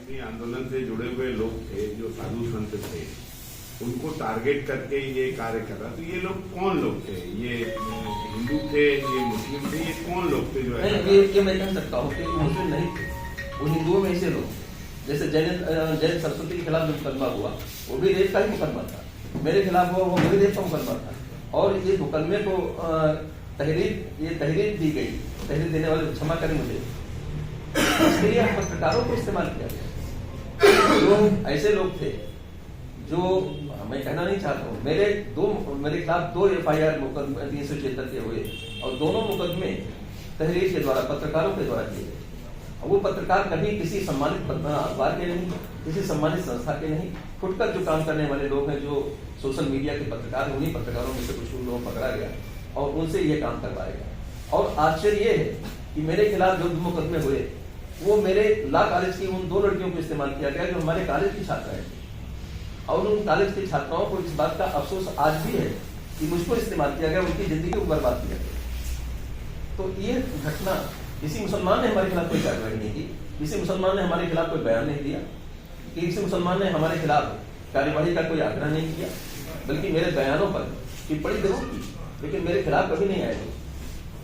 कश्मीर आंदोलन से जुड़े हुए लोग थे, जो साधु संत थे, उनको टारगेट करके ये कार्य कर रहा। तो ये लोग कौन लोग थे? ये हिंदू थे, ये मुस्लिम थे, ये कौन लोग थे जो ये मैं कह सकता हूँ कि मुस्लिम नहीं थे, वो हिंदुओं में से लोग। जैसे जैन सरस्वती के खिलाफ जो मुकदमा हुआ वो भी रेप का ही मुकदमा था, मेरे खिलाफ हुआ वो भी रेप का मुकदमा था। और ये मुकदमे को तहरीर दी गई, तहरीर देने वाले क्षमा करें मुझे, इसके लिए पत्रकारों को इस्तेमाल किया गया। जो ऐसे लोग थे जो मैं कहना नहीं चाहता हूँ, मेरे खिलाफ 2 FIR 376 के हुए और दोनों मुकदमे तहरीर के द्वारा, पत्रकारों के द्वारा किए गए। वो पत्रकार कभी किसी सम्मानित अखबार के नहीं, किसी सम्मानित संस्था के नहीं, फुटकर जो काम करने वाले लोग हैं, जो सोशल मीडिया के पत्रकार, उन्हीं पत्रकारों में से कुछ लोग पकड़ा गया और उनसे ये काम करवाया गया। और आश्चर्य ये है कि मेरे खिलाफ जो मुकदमे हुए वो मेरे लॉ कॉलेज की उन 2 लड़कियों को इस्तेमाल किया गया जो हमारे कॉलेज की छात्राएं थी। और उन कॉलेज की छात्राओं को इस बात का अफसोस आज भी है कि मुझको इस्तेमाल किया गया, उनकी जिंदगी को बर्बाद किया गया। तो ये घटना, किसी मुसलमान ने हमारे खिलाफ कोई कार्रवाई नहीं की, किसी मुसलमान ने हमारे खिलाफ कोई बयान नहीं दिया, किसी मुसलमान ने हमारे खिलाफ कार्यवाही का कोई आग्रह नहीं किया, बल्कि मेरे बयानों पर टिप्पणी जरूर की, लेकिन मेरे खिलाफ कभी नहीं आए।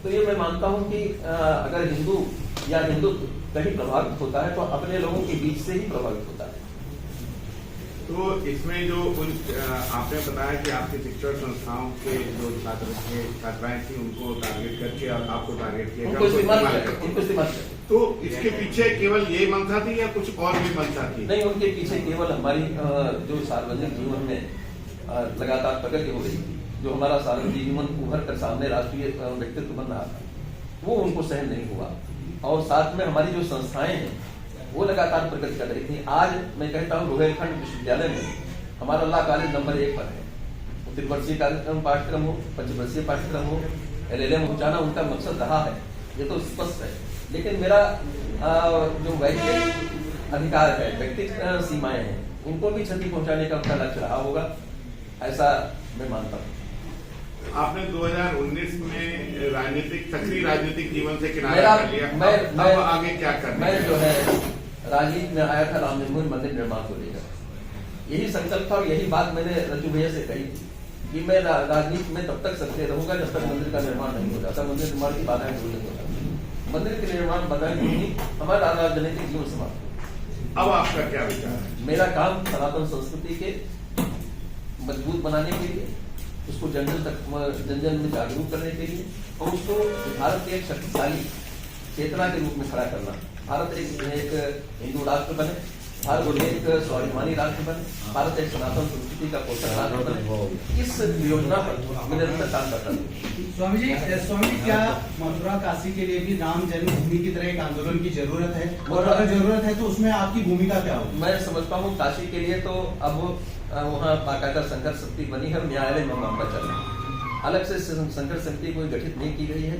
तो ये मैं मानता हूँ कि अगर हिंदू या हिंदुत्व कहीं प्रभावित होता है तो अपने लोगों के बीच से ही प्रभावित होता है। तो इसमें जो आपने बताया कि आपके शिक्षण संस्थाओं के जो छात्र थे, छात्राएं थी, उनको टारगेट करके और आपको टारगेट किया गया, तो इसके पीछे केवल ये मंशा थी या कुछ और भी मंशा थी? नहीं, उनके पीछे केवल हमारी जो सार्वजनिक जीवन में लगातार प्रगति हो रही थी, जो हमारा सार्वजनिक जीवन उभर कर सामने राष्ट्रीय व्यक्तित्व बन रहा था, वो उनको सहन नहीं हुआ। और साथ में हमारी जो संस्थाएं हैं वो लगातार प्रगति कर रही थी। आज मैं कहता हूँ रोहेलखंड विश्वविद्यालय में हमारा लॉ कॉलेज नंबर 1 पर है। 3 वर्षीय कार्यक्रम पाठ्यक्रम हो, 5 वर्षीय पाठ्यक्रम हो, LLM पहुंचाना उनका मकसद रहा है, ये तो स्पष्ट है। लेकिन मेरा जो वैयक्तिक अधिकार है, व्यक्तिगत सीमाएं हैं, उनको भी क्षति पहुंचाने का उनका लक्ष्य रहा होगा, ऐसा मैं मानता हूँ। आपने 2019 में सक्रिय राजनीतिक जीवन से किनारा कर लिया, अब आगे क्या करना? मैं जो है राजनीति में आया था राम जन्मभूमि मंदिर निर्माण को लेकर, यही संकल्प था और यही बात मैंने रज्जू भैया से कही थी कि मैं राजनीति में तब तक सक्रिय रहूंगा जब तक मंदिर का निर्माण नहीं हो जाता, मंदिर निर्माण की बाधाएं दूर नहीं होता। मंदिर के निर्माण बाधाएं दूर नहीं, हमारा राजनीतिक जीवन समाप्त। अब आपका क्या विचार है? मेरा काम सनातन संस्कृति के मजबूत बनाने के लिए, उसको जन जन में जागरूक करने के लिए और उसको भारत के एक शक्तिशाली चेतना के रूप में खड़ा करना। भारत एक हिंदू राष्ट्र बने, भारत एक स्वाभिमानी राष्ट्र बने, भारत एक सनातन संस्कृति का पोषक राष्ट्र बने, इस योजना पर निरंतर काम करता है। स्वामी जी, क्या मथुरा काशी के लिए भी राम जन्मभूमि की तरह एक आंदोलन की जरूरत है? और अगर जरूरत है तो उसमें आपकी भूमिका क्या होगी? मैं समझता हूँ काशी के लिए तो अब वहाँ बाकायदा संघर्ष समिति बनी है, न्यायालय में मामला चल रहा है। अलग से संघर्ष समिति कोई गठित नहीं की गई है,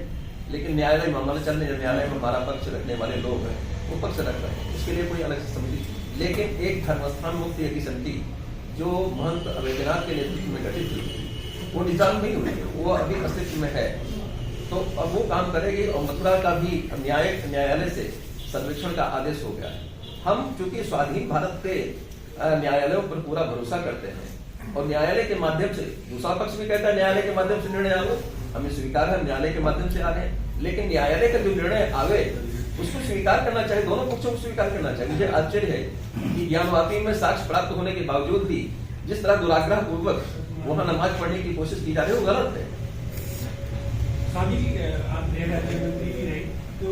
लेकिन न्यायालय मामला चल रहे हैं, न्यायालय में हमारा पक्ष रखने वाले लोग हैं वो पक्ष रख रहे हैं, उसके लिए कोई अलग से समिति। लेकिन एक धर्मस्थान मुक्ति की समिति जो महंत वैद्यनाथ के नेतृत्व में गठित हुई वो निजाम नहीं हुई है, वो अभी अस्तित्व में है, तो अब वो काम करेगी। और मथुरा का भी न्यायालय से सर्वेक्षण का आदेश हो गया है। हम चूंकि स्वाधीन भारत के न्यायालयों पर पूरा भरोसा करते हैं और न्यायालय के माध्यम से, दूसरा पक्ष भी कहता है न्यायालय के माध्यम से निर्णय आवे, हमें स्वीकार है, न्यायालय के माध्यम से आ रहे हैं, लेकिन न्यायालय का जो निर्णय आवे उसको स्वीकार करना चाहिए, दोनों पक्षों को स्वीकार करना चाहिए। मुझे आश्चर्य है कि ज्ञानवापी में साक्ष्य प्राप्त होने के बावजूद भी जिस तरह दुराग्रह पूर्वक वहां नमाज पढ़ने की कोशिश की जा रही है वो गलत है। स्वामी जी, आप गृह राज्य मंत्री भी रहे, तो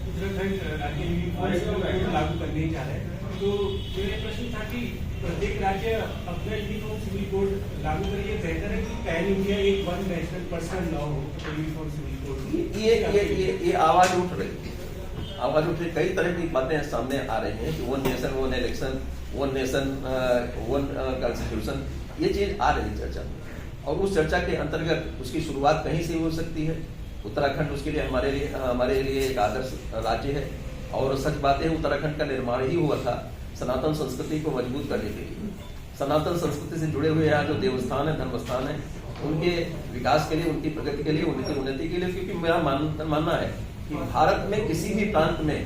उत्तराखंड राज्य में लागू करने जा रहे हैं, तो मेरा प्रश्न था कि प्रत्येक राज्य अपना यूनिफॉर्म सिविल कोड लागू करिए, बेहतर है कि पैन इंडिया एक वन नेशनल पर्सनल लॉ हो यूनिफॉर्म सिविल कोड? ये आवाज उठ रही, कई तरह की बातें सामने आ रही हैं कि 1 नेशन 1 इलेक्शन, 1 नेशन 1 कॉन्स्टिट्यूशन, ये चीज आ रही चर्चा में, और उस चर्चा के अंतर्गत उसकी शुरुआत कहीं से हो सकती है। उत्तराखंड उसके लिए हमारे लिए एक आदर्श राज्य है, और सच बात है उत्तराखंड का निर्माण ही हुआ था सनातन संस्कृति को मजबूत करने के लिए। सनातन संस्कृति से जुड़े हुए यहाँ जो देवस्थान है, धर्मस्थान है, उनके विकास के लिए, उनकी प्रगति के लिए, उनकी उन्नति के लिए, क्योंकि मेरा मानना है कि भारत में किसी भी प्रांत में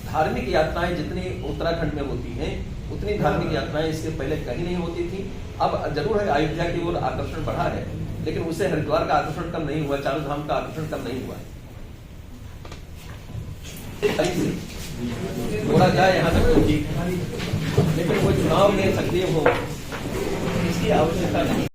धार्मिक यात्राएं जितनी उत्तराखंड में होती हैं उतनी धार्मिक यात्राएं इसके पहले कहीं नहीं होती थी। अब जरूर है अयोध्या की ओर आकर्षण बढ़ा है, लेकिन उससे हरिद्वार का आकर्षण कम नहीं हुआ, चारों धाम का आकर्षण कम नहीं हुआ। बोला जाए यहाँ तक तो ठीक, लेकिन वो चुनाव में सक्रिय हो इसकी आवश्यकता नहीं।